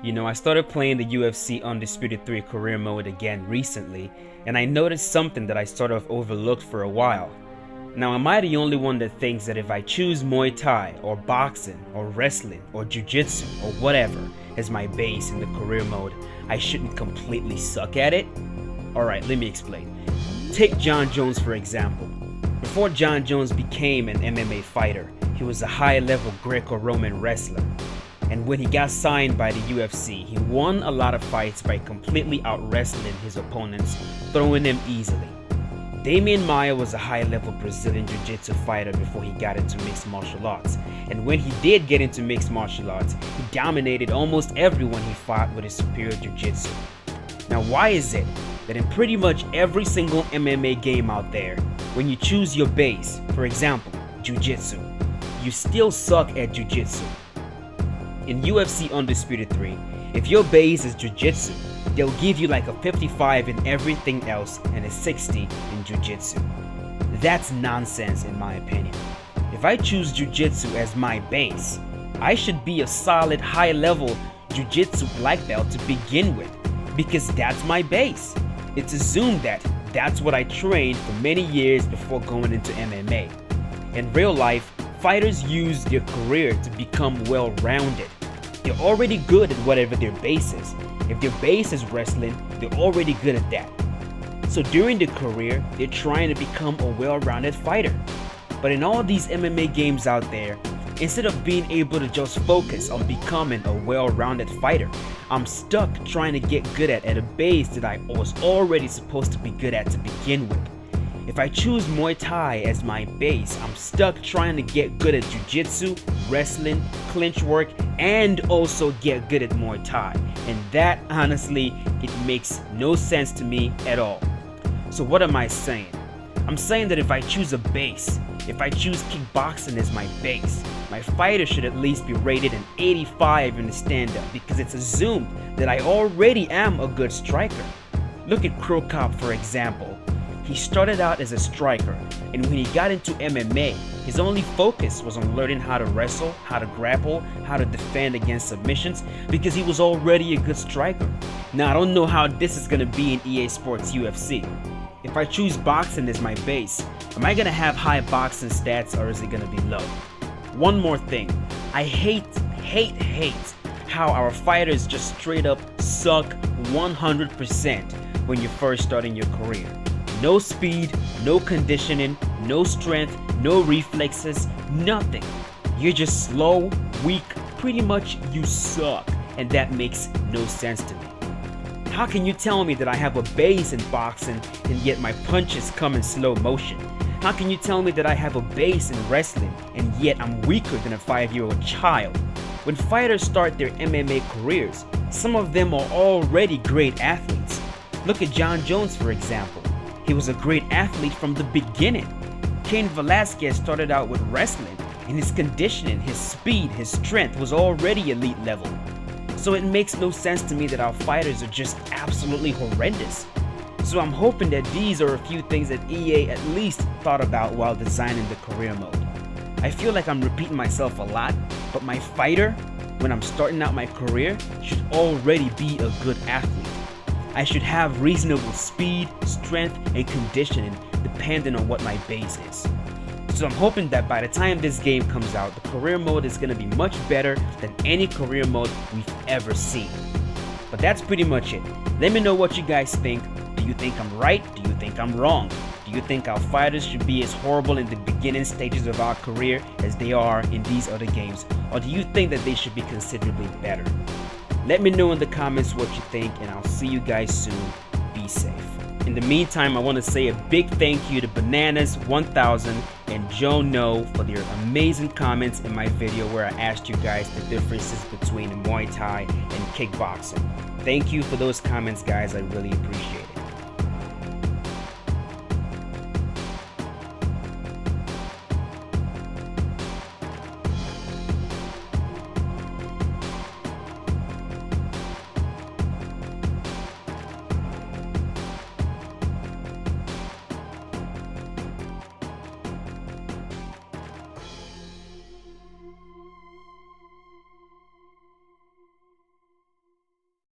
I started playing the UFC Undisputed 3 career mode again recently, and I noticed something that I sort of overlooked for a while. Now, am I the only one that thinks that if I choose Muay Thai, or boxing, or wrestling, or Jiu-Jitsu, or whatever as my base in the career mode, I shouldn't completely suck at it? Alright, let me explain. Take Jon Jones for example. Before Jon Jones became an MMA fighter, he was a high-level Greco-Roman wrestler. And when he got signed by the UFC, he won a lot of fights by completely out-wrestling his opponents, throwing them easily. Damian Maia was a high-level Brazilian Jiu-Jitsu fighter before he got into mixed martial arts. And when he did get into mixed martial arts, he dominated almost everyone he fought with his superior Jiu-Jitsu. Now, why is it that in pretty much every single MMA game out there, when you choose your base, for example, Jiu-Jitsu, you still suck at Jiu-Jitsu? In UFC Undisputed 3, if your base is Jiu-Jitsu, they'll give you like a 55 in everything else and a 60 in Jiu-Jitsu. That's nonsense in my opinion. If I choose Jiu-Jitsu as my base, I should be a solid high-level Jiu-Jitsu black belt to begin with, because that's my base. It's assumed that that's what I trained for many years before going into MMA. In real life, fighters use their career to become well-rounded. They're already good at whatever their base is. If their base is wrestling, they're already good at that. So during their career, they're trying to become a well-rounded fighter. But in all these MMA games out there, instead of being able to just focus on becoming a well-rounded fighter, I'm stuck trying to get good at a base that I was already supposed to be good at to begin with. If I choose Muay Thai as my base, I'm stuck trying to get good at Jiu-Jitsu, wrestling, clinch work, and also get good at Muay Thai. And that, honestly, it makes no sense to me at all. So what am I saying? I'm saying that if I choose a base, if I choose kickboxing as my base, my fighter should at least be rated an 85 in the stand-up, because it's assumed that I already am a good striker. Look at Crow Cop for example. He started out as a striker, and when he got into MMA, his only focus was on learning how to wrestle, how to grapple, how to defend against submissions, because he was already a good striker. Now, I don't know how this is going to be in EA Sports UFC. If I choose boxing as my base, am I going to have high boxing stats, or is it going to be low? One more thing, I hate how our fighters just straight up suck 100% when you're first starting your career. No speed, no conditioning, no strength, no reflexes, nothing. You're just slow, weak, pretty much you suck, and that makes no sense to me. How can you tell me that I have a base in boxing and yet my punches come in slow motion? How can you tell me that I have a base in wrestling and yet I'm weaker than a 5-year-old child? When fighters start their MMA careers, some of them are already great athletes. Look at Jon Jones for example. He was a great athlete from the beginning. Cain Velasquez started out with wrestling, and his conditioning, his speed, his strength was already elite level. So it makes no sense to me that our fighters are just absolutely horrendous. So I'm hoping that these are a few things that EA at least thought about while designing the career mode. I feel like I'm repeating myself a lot, but my fighter, when I'm starting out my career, should already be a good athlete. I should have reasonable speed, strength, and conditioning depending on what my base is. So I'm hoping that by the time this game comes out, the career mode is going to be much better than any career mode we've ever seen. But that's pretty much it. Let me know what you guys think. Do you think I'm right? Do you think I'm wrong? Do you think our fighters should be as horrible in the beginning stages of our career as they are in these other games? Or do you think that they should be considerably better? Let me know in the comments what you think, and I'll see you guys soon. Be safe. In the meantime, I want to say a big thank you to Bananas1000 and Joe No for their amazing comments in my video where I asked you guys the differences between Muay Thai and kickboxing. Thank you for those comments, guys. I really appreciate it.